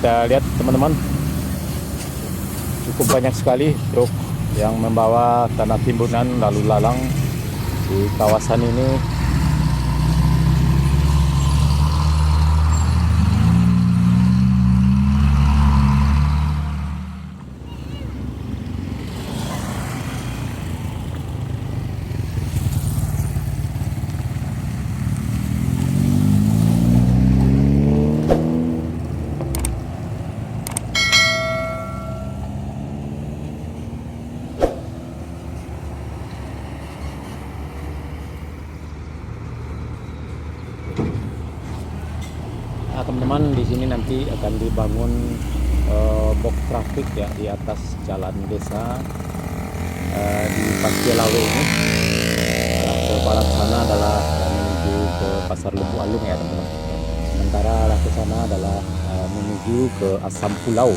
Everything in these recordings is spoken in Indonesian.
kita lihat teman-teman, cukup banyak sekali truk yang membawa tanah timbunan lalu lalang di kawasan ini. Nah, teman-teman, di sini nanti akan dibangun box traffic ya di atas jalan desa di Pastialawe ini. Ke barat sana adalah menuju ke Pasar Lubu Alung ya teman-teman. Sementara arah ke sana adalah menuju ke Asam Pulau.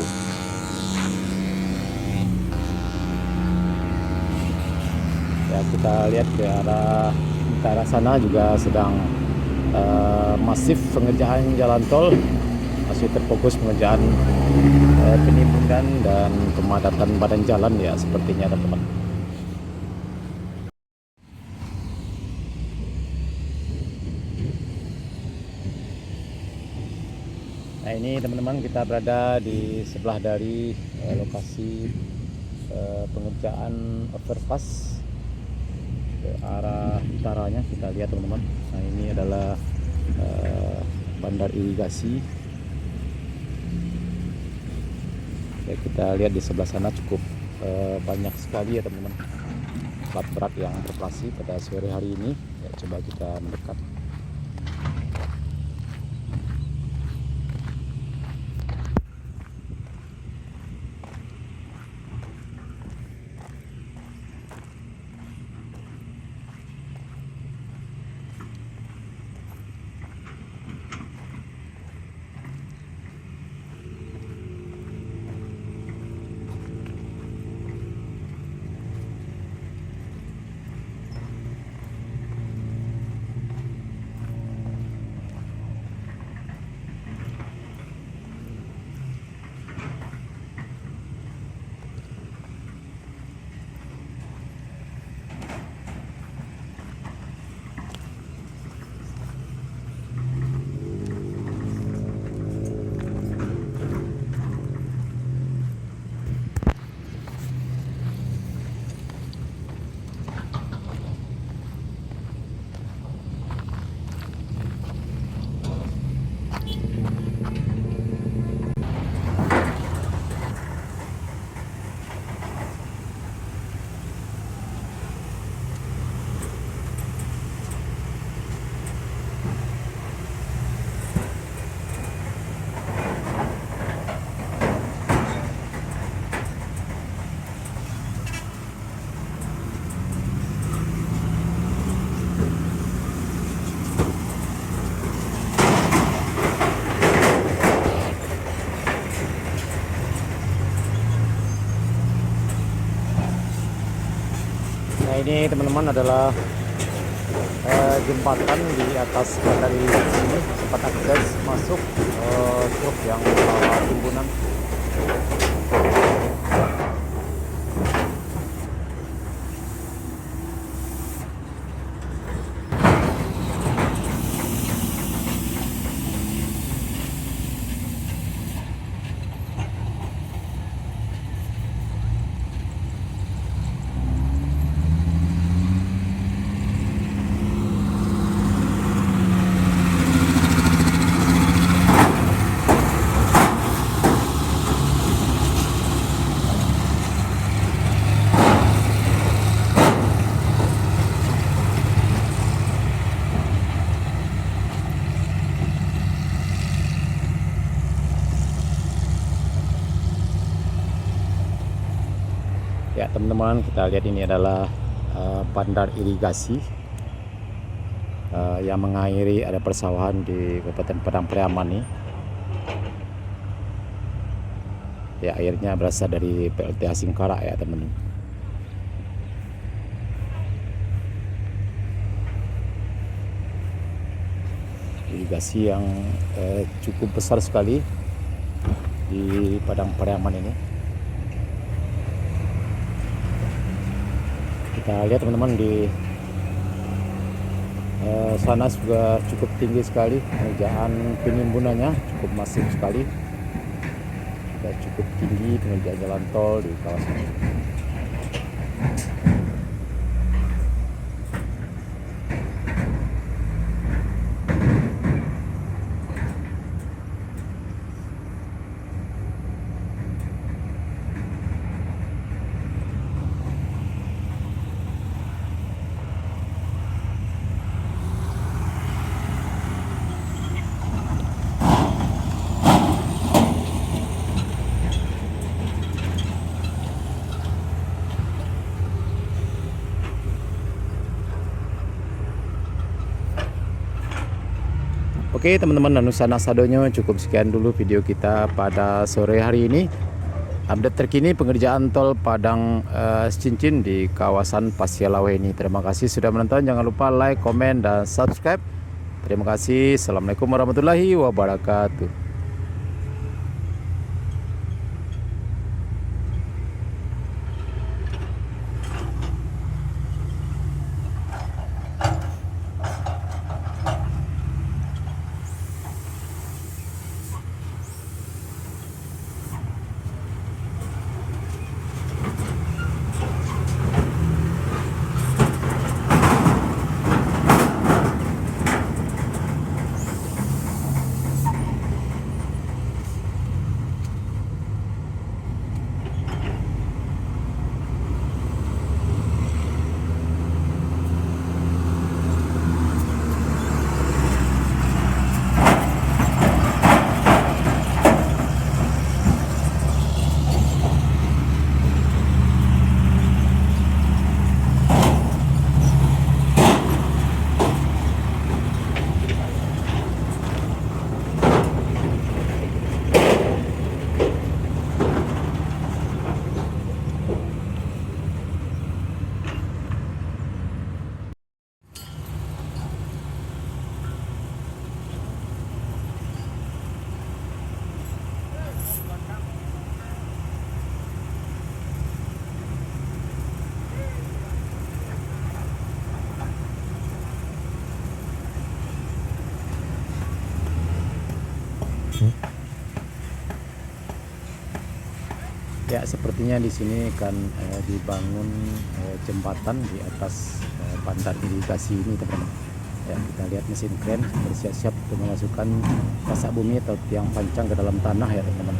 Ya, kita lihat ke arah utara sana juga sedang masif pengerjaan jalan tol, masih terfokus pengerjaan penimbunan dan pemadatan badan jalan ya sepertinya teman-teman. Nah, ini teman-teman, kita berada di sebelah dari lokasi pengerjaan overpass ke arah utaranya. Kita lihat teman-teman, nah ini adalah bandar irigasi ya. Kita lihat di sebelah sana cukup banyak sekali ya teman-teman plat berat yang beroperasi pada sore hari ini ya. Coba kita mendekat. Nah, ini teman-teman adalah jembatan di atas bandar irigasi ini, tempat akses masuk truk yang membawa timbunan. Ya teman-teman, kita lihat ini adalah bandar irigasi yang mengairi ada persawahan di Kabupaten Padang Pariaman nih. Ya, airnya berasal dari PLTA Singkarak ya teman-teman. Irigasi yang cukup besar sekali. di Padang Pariaman ini. Kita lihat teman-teman di sana juga cukup tinggi sekali, pengerjaan penimbunannya cukup masif sekali, dan cukup tinggi pengerjaan jalan tol di kawasan ini. Oke teman-teman, Danusana Sadonyo, cukup sekian dulu video kita pada sore hari ini. Update terkini pengerjaan tol Padang Cincin di kawasan Pasialawe ini. Terima kasih sudah menonton, jangan lupa like, komen, dan subscribe. Terima kasih. Assalamualaikum warahmatullahi wabarakatuh. Ya, sepertinya di sini akan dibangun jembatan di atas pantai irigasi ini, teman-teman. Ya, kita lihat mesin kren bersiap-siap untuk memasukkan pasak bumi atau tiang pancang ke dalam tanah ya, teman-teman.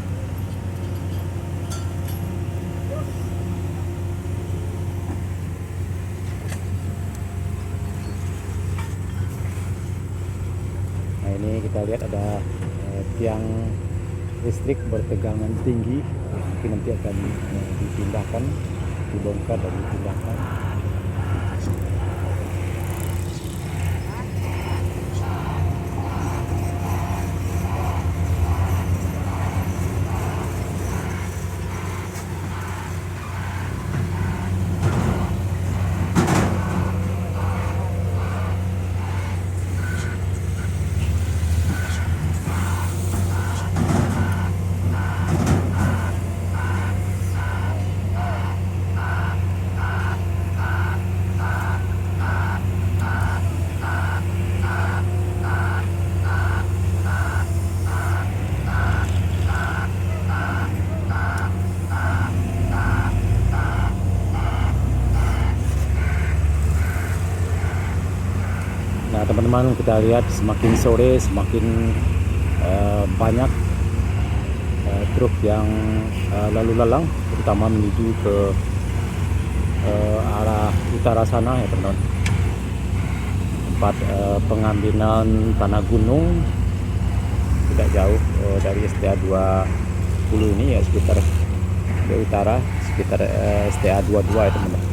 Nah, ini kita lihat ada tiang listrik bertegangan tinggi, mungkin nanti akan dipindahkan, dibongkar dan dipindahkan. Nah teman-teman, kita lihat semakin sore semakin banyak truk yang lalu lalang, terutama menuju ke arah utara sana ya teman-teman. Tempat pengambilan tanah gunung tidak jauh dari STA 20 ini ya, sekitar ke utara, sekitar STA 22 ya teman-teman.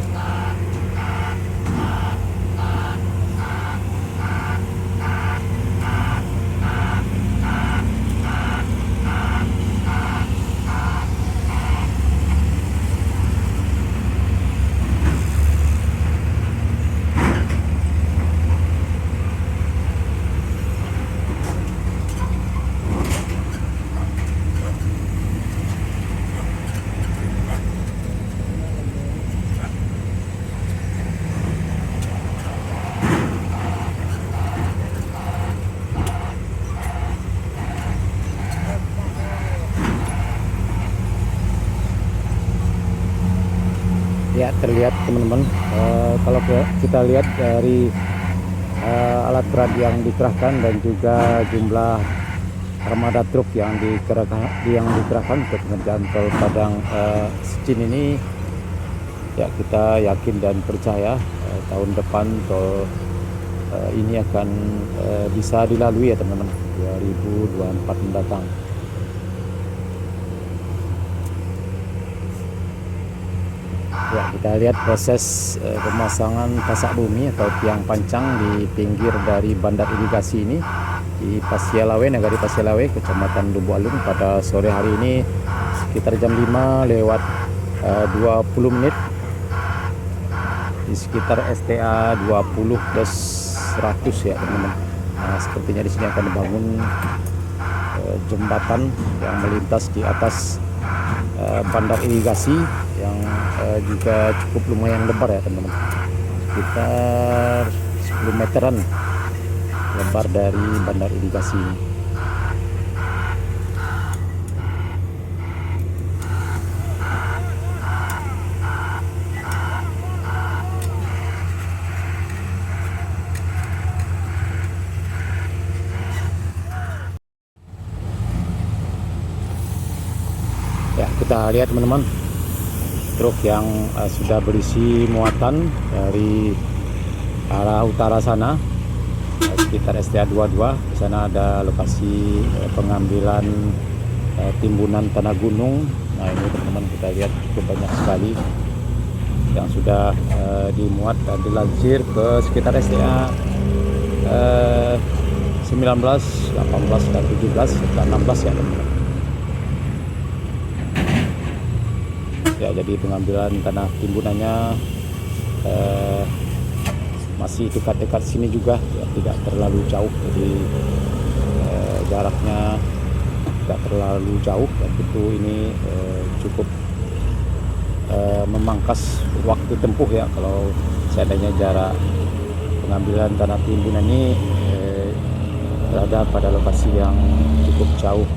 terlihat teman-teman. Kalau kita lihat dari alat berat yang dikerahkan dan juga jumlah armada truk yang dikerahkan untuk pengerjaan tol Padang Secin ini, ya kita yakin dan percaya tahun depan tol ini akan bisa dilalui ya teman-teman, 2024 mendatang. Ya, kita lihat proses pemasangan pasak bumi atau tiang pancang di pinggir dari bandar irigasi ini di Pasialawe, Negari Pasialawe, Kecamatan Lubu Alung pada sore hari ini sekitar jam 5 lewat 20 menit di sekitar STA 20 plus 100 ya teman-teman. Nah, sepertinya di sini akan dibangun jembatan yang melintas di atas bandar irigasi yang juga cukup lumayan lebar ya teman-teman, sekitar 10 meteran lebar dari bandar irigasi ini. Ya, kita lihat teman-teman, truk yang sudah berisi muatan dari arah utara sana, sekitar STA 22. Di sana ada lokasi pengambilan timbunan tanah gunung. Nah ini teman-teman, kita lihat cukup banyak sekali yang sudah dimuat dan dilansir ke sekitar STA 19, 18, dan 17 serta 16 ya teman-teman. Ya, jadi pengambilan tanah timbunannya masih dekat-dekat sini juga ya, tidak terlalu jauh, jadi jaraknya tidak terlalu jauh dan tentu ini cukup memangkas waktu tempuh ya kalau seandainya jarak pengambilan tanah timbunan ini berada pada lokasi yang cukup jauh.